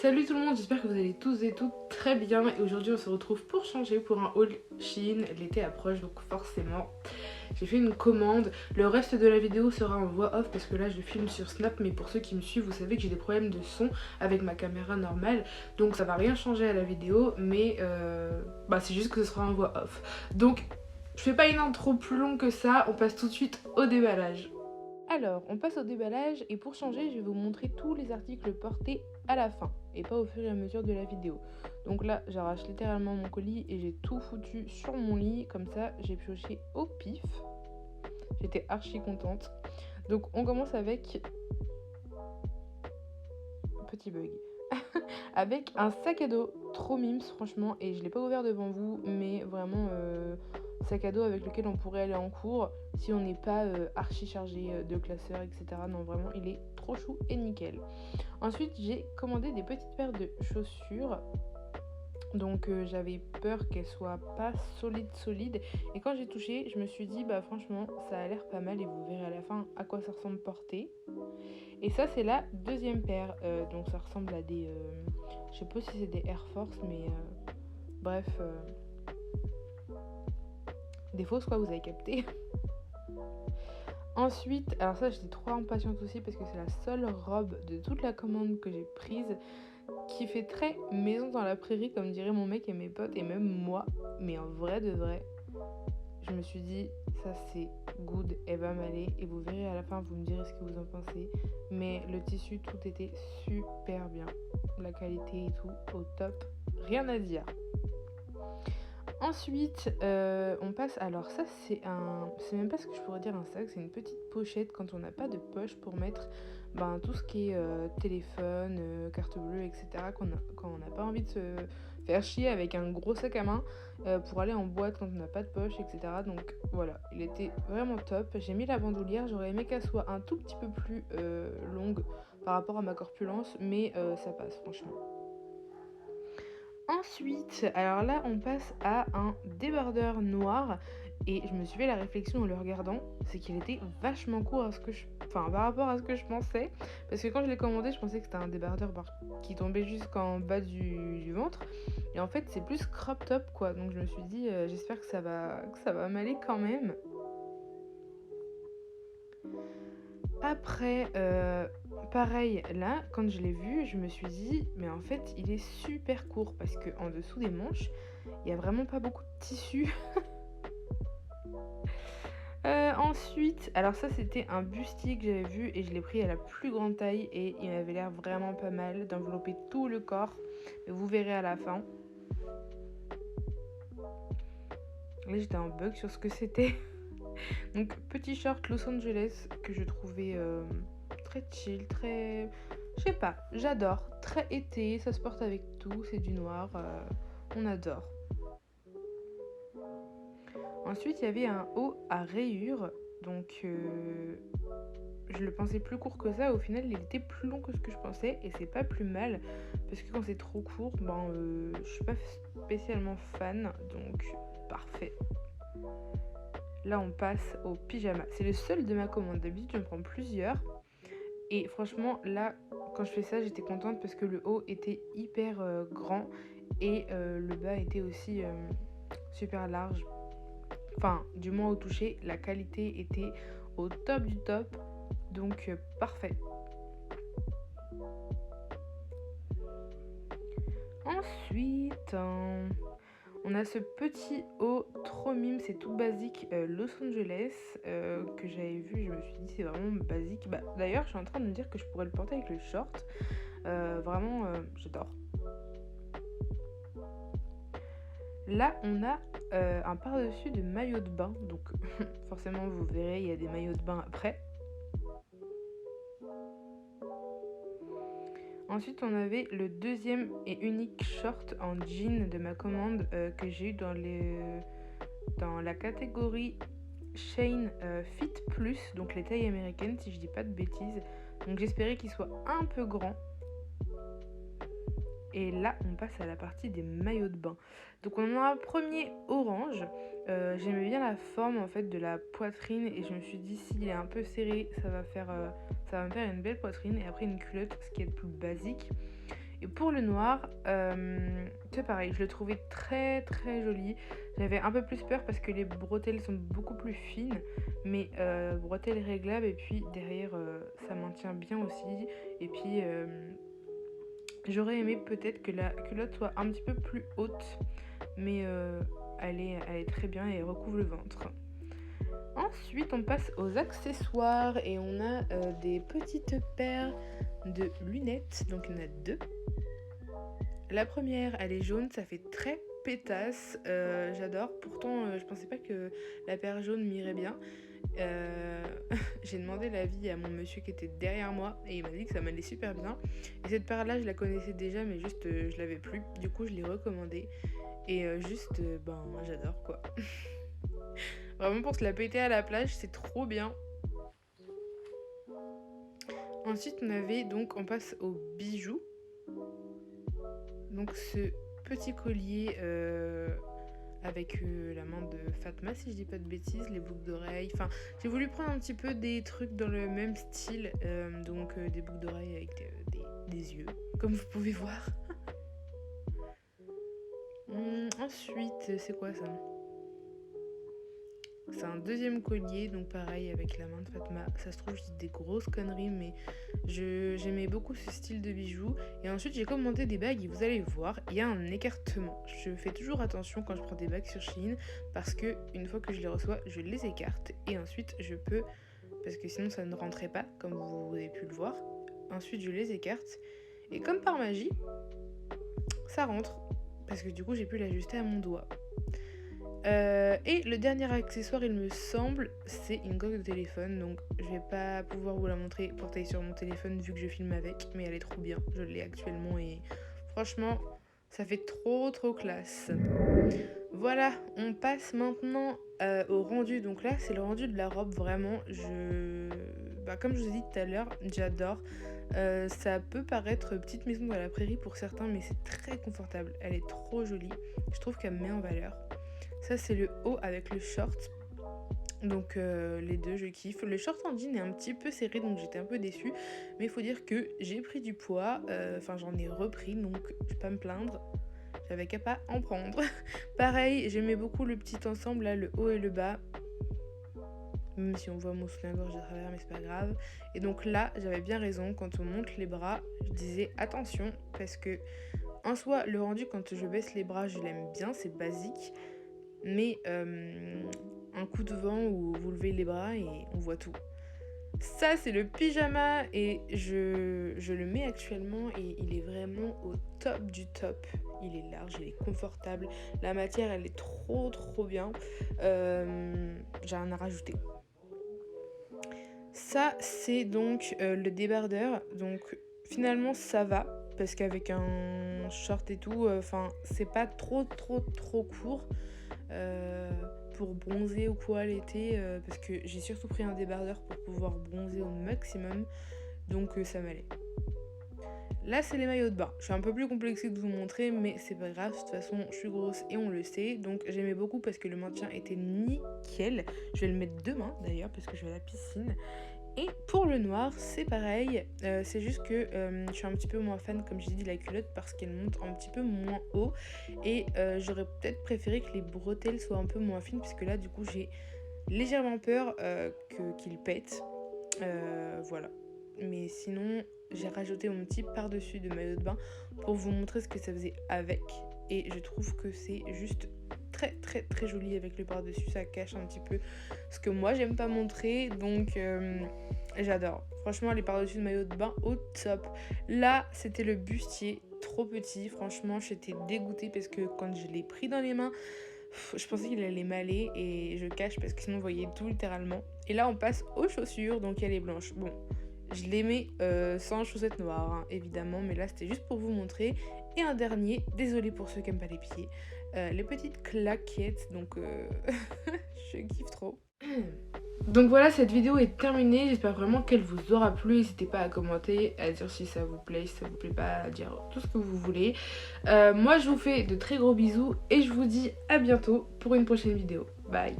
Salut tout le monde, j'espère que vous allez tous et toutes très bien et aujourd'hui on se retrouve pour changer pour un haul Shein. L'été approche donc forcément j'ai fait une commande. Le reste de la vidéo sera en voix off parce que là je filme sur Snap, mais pour ceux qui me suivent vous savez que j'ai des problèmes de son avec ma caméra normale, donc ça va rien changer à la vidéo, mais c'est juste que ce sera en voix off. Donc je fais pas une intro plus longue que ça, on passe tout de suite au déballage. Alors, on passe au déballage et pour changer, je vais vous montrer tous les articles portés à la fin et pas au fur et à mesure de la vidéo. Donc là, j'arrache littéralement mon colis et j'ai tout foutu sur mon lit, comme ça j'ai pioché au pif. J'étais archi contente. Donc on commence avec... Petit bug. Avec un sac à dos trop mimes franchement, et je l'ai pas ouvert devant vous, mais vraiment sac à dos avec lequel on pourrait aller en cours si on n'est pas archi chargé de classeurs, etc. Non, vraiment il est trop chou et nickel. Ensuite j'ai commandé des petites paires de chaussures. Donc j'avais peur qu'elles soient pas solides, et quand j'ai touché je me suis dit bah franchement ça a l'air pas mal et vous verrez à la fin à quoi ça ressemble porté. Et ça c'est la deuxième paire, donc ça ressemble à des je sais pas si c'est des Air Force, mais bref, des fausses quoi, vous avez capté. Ensuite, alors ça j'étais trop impatiente aussi parce que c'est la seule robe de toute la commande que j'ai prise qui fait très maison dans la prairie, comme diraient mon mec et mes potes et même moi. Mais en vrai de vrai, je me suis dit ça c'est good, elle va m'aller, et vous verrez à la fin, vous me direz ce que vous en pensez. Mais le tissu, tout était super bien, la qualité et tout au top, rien à dire. Ensuite, on passe. Alors, ça, c'est même pas ce que je pourrais dire un sac, c'est une petite pochette quand on n'a pas de poche pour mettre tout ce qui est téléphone, carte bleue, etc. Quand on n'a pas envie de se faire chier avec un gros sac à main pour aller en boîte quand on n'a pas de poche, etc. Donc voilà, il était vraiment top. J'ai mis la bandoulière, j'aurais aimé qu'elle soit un tout petit peu plus longue par rapport à ma corpulence, mais ça passe franchement. Ensuite, alors là, on passe à un débardeur noir, et je me suis fait la réflexion en le regardant, c'est qu'il était vachement court par rapport à ce que je pensais, parce que quand je l'ai commandé, je pensais que c'était un débardeur qui tombait jusqu'en bas du ventre, et en fait, c'est plus crop top quoi. Donc je me suis dit, j'espère que ça va m'aller quand même. Après, pareil, là, quand je l'ai vu, je me suis dit, mais en fait, il est super court parce qu'en dessous des manches, il n'y a vraiment pas beaucoup de tissu. Ensuite, alors ça, c'était un bustier que j'avais vu et je l'ai pris à la plus grande taille et il m'avait l'air vraiment pas mal d'envelopper tout le corps. Mais vous verrez à la fin. Là, j'étais en bug sur ce que c'était. Donc, petit short Los Angeles que je trouvais très chill, très... Je sais pas, j'adore. Très été, ça se porte avec tout, c'est du noir, on adore. Ensuite, il y avait un haut à rayures, donc je le pensais plus court que ça. Au final, il était plus long que ce que je pensais, et c'est pas plus mal, parce que quand c'est trop court, je suis pas spécialement fan, donc parfait. Là, on passe au pyjama. C'est le seul de ma commande. D'habitude, j'en prends plusieurs. Et franchement, là, quand je fais ça, j'étais contente parce que le haut était hyper grand et le bas était aussi super large. Enfin, du moins au toucher, la qualité était au top du top. Donc, parfait. Ensuite... on a ce petit haut trop mime, c'est tout basique Los Angeles que j'avais vu, je me suis dit c'est vraiment basique. D'ailleurs, je suis en train de me dire que je pourrais le porter avec le short. Vraiment, j'adore. Là, on a un par-dessus de maillot de bain, donc forcément vous verrez, il y a des maillots de bain après. Ensuite, on avait le deuxième et unique short en jean de ma commande que j'ai eu dans la catégorie Shein Fit Plus, donc les tailles américaines si je dis pas de bêtises. Donc j'espérais qu'il soit un peu grand. Et là, on passe à la partie des maillots de bain. Donc on a un premier orange. J'aimais bien la forme en fait de la poitrine et je me suis dit s'il est un peu serré, ça va me faire une belle poitrine. Et après une culotte, ce qui est le plus basique. Et pour le noir, c'est pareil, je le trouvais très très joli. J'avais un peu plus peur parce que les bretelles sont beaucoup plus fines, mais bretelles réglables, et puis derrière ça maintient bien aussi. Et puis j'aurais aimé peut-être que la culotte soit un petit peu plus haute, mais elle est très bien et elle recouvre le ventre. Ensuite, on passe aux accessoires et on a des petites paires de lunettes. Donc, il y en a 2. La première, elle est jaune, ça fait très pétasse. J'adore. Pourtant, je pensais pas que la paire jaune m'irait bien. J'ai demandé l'avis à mon monsieur qui était derrière moi et il m'a dit que ça m'allait super bien. Et cette paire-là, je la connaissais déjà, mais juste, je l'avais plus. Du coup, je l'ai recommandée. Et j'adore quoi. Vraiment pour se la péter à la plage, c'est trop bien. Ensuite, on passe aux bijoux. Donc ce petit collier avec la main de Fatma, si je dis pas de bêtises, les boucles d'oreilles. Enfin, j'ai voulu prendre un petit peu des trucs dans le même style. Donc des boucles d'oreilles avec des yeux, comme vous pouvez voir. Ensuite, c'est quoi ça ? C'est un deuxième collier, donc pareil avec la main de Fatma. Ça se trouve, je dis des grosses conneries, mais j'aimais beaucoup ce style de bijoux. Et ensuite, j'ai commandé des bagues et vous allez voir, il y a un écartement. Je fais toujours attention quand je prends des bagues sur Shein parce que une fois que je les reçois, je les écarte et ensuite je peux, parce que sinon ça ne rentrait pas, comme vous avez pu le voir. Ensuite, je les écarte et comme par magie, ça rentre parce que du coup, j'ai pu l'ajuster à mon doigt. Et le dernier accessoire, il me semble, c'est une coque de téléphone. Donc je vais pas pouvoir vous la montrer portée sur mon téléphone vu que je filme avec, mais elle est trop bien, je l'ai actuellement et franchement ça fait trop classe. Voilà, on passe maintenant au rendu. Donc là c'est le rendu de la robe. Vraiment, comme je vous ai dit tout à l'heure, j'adore. Ça peut paraître petite maison dans la prairie pour certains, mais c'est très confortable, elle est trop jolie, je trouve qu'elle me met en valeur. Ça c'est le haut avec le short. Donc les deux je kiffe. Le short en jean est un petit peu serré donc j'étais un peu déçue. Mais il faut dire que j'ai pris du poids. J'en ai repris donc je vais pas me plaindre. J'avais qu'à pas en prendre. Pareil, j'aimais beaucoup le petit ensemble là, le haut et le bas. Même si on voit mon soutien-gorge de travers, mais c'est pas grave. Et donc là, j'avais bien raison. Quand on monte les bras, je disais attention. Parce que en soi, le rendu quand je baisse les bras, je l'aime bien, c'est basique. Mais un coup de vent où vous levez les bras et on voit tout. Ça c'est le pyjama et je le mets actuellement et il est vraiment au top du top. Il est large, il est confortable, la matière elle est trop bien. J'ai rien à rajouter. Ça c'est donc le débardeur. Donc finalement ça va parce qu'avec un short et tout, c'est pas trop court. Pour bronzer ou quoi l'été, parce que j'ai surtout pris un débardeur pour pouvoir bronzer au maximum, donc ça m'allait. Là c'est les maillots de bain, je suis un peu plus complexée de vous montrer mais c'est pas grave, de toute façon je suis grosse et on le sait, donc j'aimais beaucoup parce que le maintien était nickel. Je vais le mettre demain d'ailleurs parce que je vais à la piscine. Et pour le noir, c'est pareil, c'est juste que je suis un petit peu moins fan, comme j'ai dit, de la culotte parce qu'elle monte un petit peu moins haut. Et j'aurais peut-être préféré que les bretelles soient un peu moins fines, puisque là, du coup, j'ai légèrement peur qu'il pète. Voilà. Mais sinon, j'ai rajouté mon petit par-dessus de maillot de bain pour vous montrer ce que ça faisait avec. Et je trouve que c'est juste très joli avec le par-dessus, ça cache un petit peu ce que moi j'aime pas montrer, donc j'adore. Franchement les par-dessus de maillot de bain au top. Là c'était le bustier, trop petit, franchement j'étais dégoûtée parce que quand je l'ai pris dans les mains, je pensais qu'il allait m'aller et je cache parce que sinon vous voyez tout littéralement. Et là on passe aux chaussures, donc elle est blanche. Bon, je les mets sans chaussettes noires, hein, évidemment, mais là c'était juste pour vous montrer. Et un dernier, désolé pour ceux qui n'aiment pas les pieds, les petites claquettes, donc je kiffe trop. Donc voilà, cette vidéo est terminée, j'espère vraiment qu'elle vous aura plu. N'hésitez pas à commenter, à dire si ça vous plaît, si ça vous plaît pas, à dire tout ce que vous voulez. Moi je vous fais de très gros bisous et je vous dis à bientôt pour une prochaine vidéo. Bye.